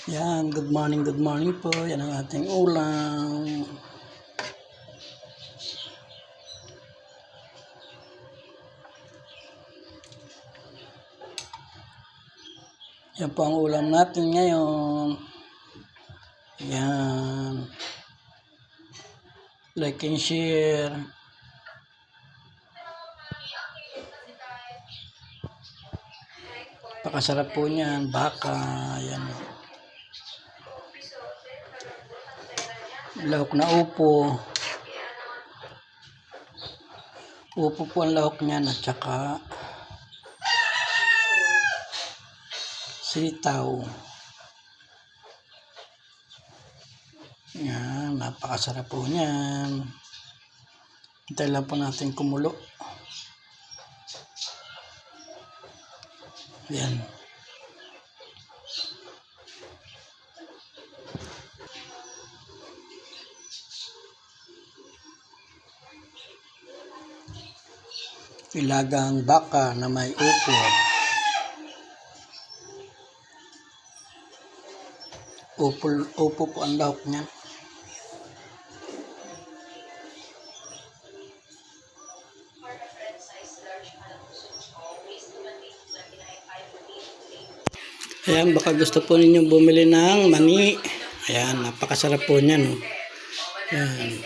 Yan, good morning po. Yan ang ating ulam. Yan po ang ulam natin ngayon. Yan. Like and share. Pakasarap po niyan. Baka. Yan. Lahok na upo. Upo po ang lahok niyan at saka sitaw. Yan, napakasarap po niyan. Hintay lang po natin kumulo. Yan. Ilagang baka na may upo. Upo po ang lahok niya. Ayan, baka gusto po ninyong bumili ng mani. Ayan, napakasarap po niyan. No? Ayan.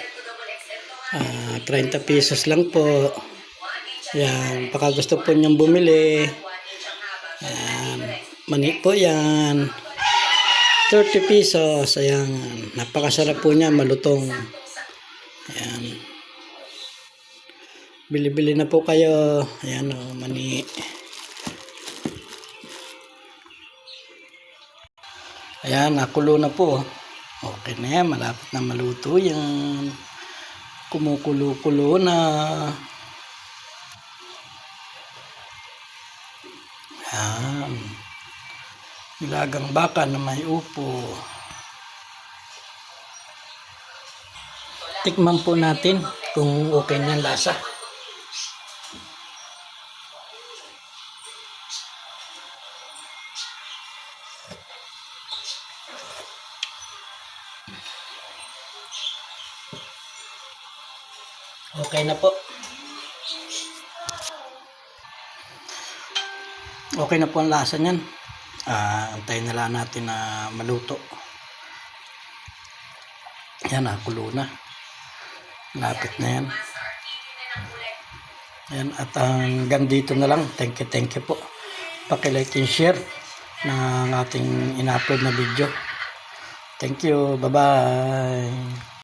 30 pesos lang po. Ayan, baka gusto po ninyong bumili. Ayan, mani po yan. 30 pesos. Ayan, napakasarap po niya, malutong. Ayan. Bili-bili na po kayo. Ayan o, mani. Ayan, nakulo na po. Okay na yan, malapit na maluto yan. Kumukulo-kulo na. Ayan. Nilagang baka na may upo. Tikman po natin kung okay na lasa. Okay na po. Okay na po ang lasa niyan. Antayin na lang natin na maluto. Yan, nakulo na. Lapit na yan. Yan, at hanggang dito na lang. Thank you po. Paki-like and share ng ating in-upload na video. Thank you. Bye-bye.